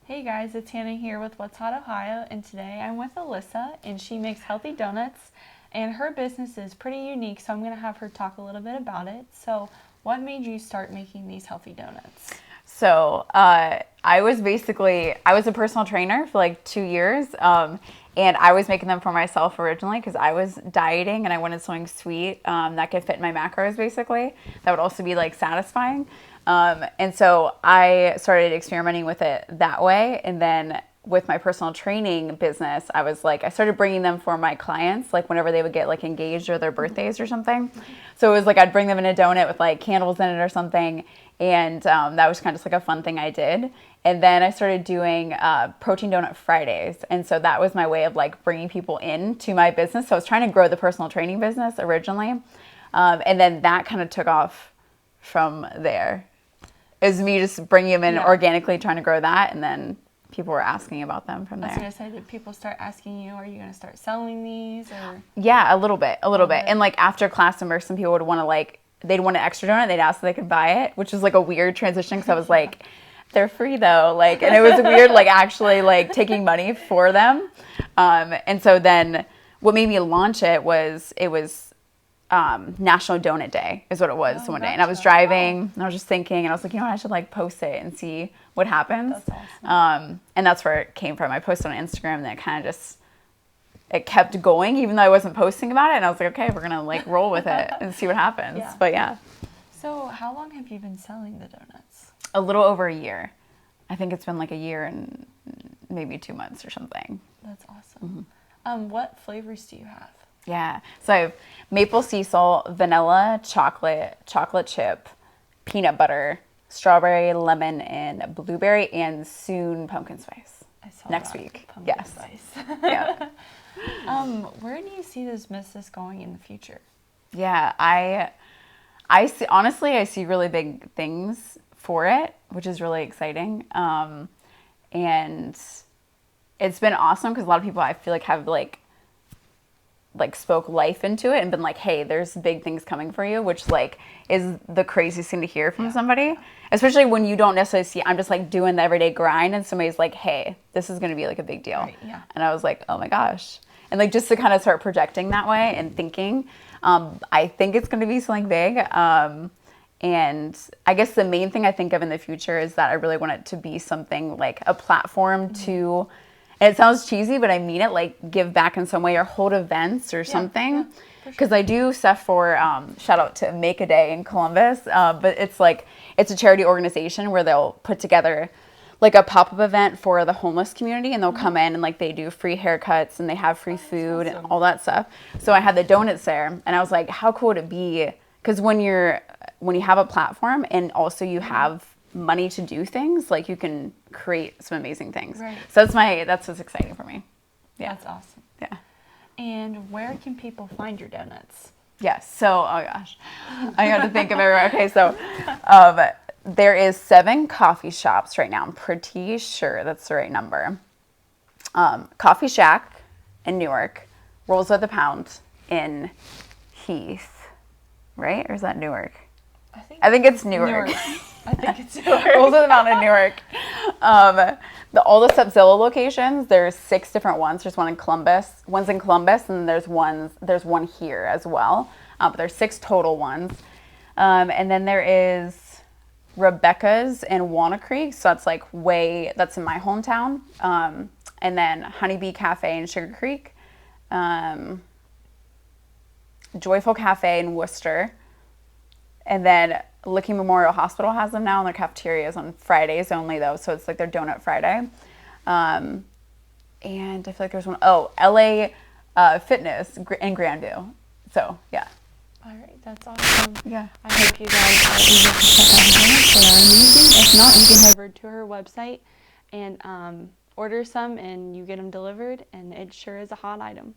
Hey guys, it's Hannah here with What's Hot Ohio, and today I'm with Alyssa, and she makes healthy donuts, and her business is pretty unique, so I'm going to have her talk a little bit about it. So, what made you start making these healthy donuts? I was a personal trainer for like 2 years, and I was making them for myself originally because I was dieting and I wanted something sweet that could fit in my macros, basically. That would also be like satisfying. And so I started experimenting with it that way. And then with my personal training business, I started bringing them for my clients, like whenever they would get like engaged or their birthdays or something. So it was like I'd bring them in a donut with like candles in it or something. And that was kind of just like a fun thing I did. And then I started doing protein donut Fridays. And so that was my way of like bringing people into my business. So I was trying to grow the personal training business originally. And then that kind of took off from there. It was me just bringing them in organically, trying to grow that. And then people were asking about them from there. I was going to say, did people start asking you, are you going to start selling these? Or Yeah, a little bit. And like after class members, some people would want to like, they'd want an extra donut. They'd ask if they could buy it, which was like a weird transition because I was like, they're free though. Like, and it was weird, like actually like taking money for them. And so then what made me launch it was National Donut Day is what it was one day. And I was driving and I was just thinking, and I was like, I should like post it and see what happens. That's awesome. And that's where it came from. I posted on Instagram and it kind of just, it kept going even though I wasn't posting about it. And I was like, okay, we're going to like roll with it and see what happens. Yeah. But yeah. So how long have you been selling the donuts? A little over a year. I think it's been like a year and maybe 2 months or something. That's awesome. What flavors do you have? Yeah. So I have maple sea salt, vanilla, chocolate chip, peanut butter, strawberry, lemon, and blueberry, and soon pumpkin spice. I saw next that. week. Pumpkin Yes. spice. Yeah. Where do you see this business going in the future? Yeah. I see, honestly, I see really big things for it, which is really exciting. And it's been awesome because a lot of people I feel like have like spoke life into it and been like, hey, there's big things coming for you, which like is the craziest thing to hear from somebody, especially when you don't necessarily see, I'm just like doing the everyday grind and somebody's like, hey, this is going to be like a big deal. Right, yeah. And I was like, oh my gosh. And like just to kind of start projecting that way and thinking, I think it's going to be something big. And I guess the main thing I think of in the future is that I really want it to be something like a platform to, and it sounds cheesy, but I mean it, like give back in some way or hold events or something. Because I do stuff for, shout out to Make a Day in Columbus, but it's a charity organization where they'll put together like a pop-up event for the homeless community, and they'll come in and like they do free haircuts and they have free food and all that stuff. So I had the donuts there and I was like, how cool would it be? Because when you have a platform and also you have money to do things, like you can create some amazing things. Right. So that's what's exciting for me. Yeah. That's awesome. Yeah. And where can people find your donuts? Yes. So, oh gosh, I got to think of it. Okay. So, there is 7 coffee shops right now. I'm pretty sure that's the right number. Coffee Shack in Newark, Rolls by the Pound in Heath, right? Or is that Newark? I think it's Newark. I think it's Newark. Rolls by the Pound in Newark. All the Subzilla locations, there's 6 different ones. There's one in Columbus. One's in Columbus, and there's one here as well. But there's 6 total ones. And then there is Rebecca's in Walnut Creek, so that's in my hometown. And then Honeybee Cafe in Sugar Creek, Joyful Cafe in Worcester, and then Licking Memorial Hospital has them now, and their cafeterias on Fridays only though, so it's like their Donut Friday. And I feel like there's one, LA Fitness in Grandview. So yeah. All right, that's awesome. Yeah. I hope you guys are able to check out her donuts. They are amazing. If not, you can head over to her website and order some, and you get them delivered, and it sure is a hot item.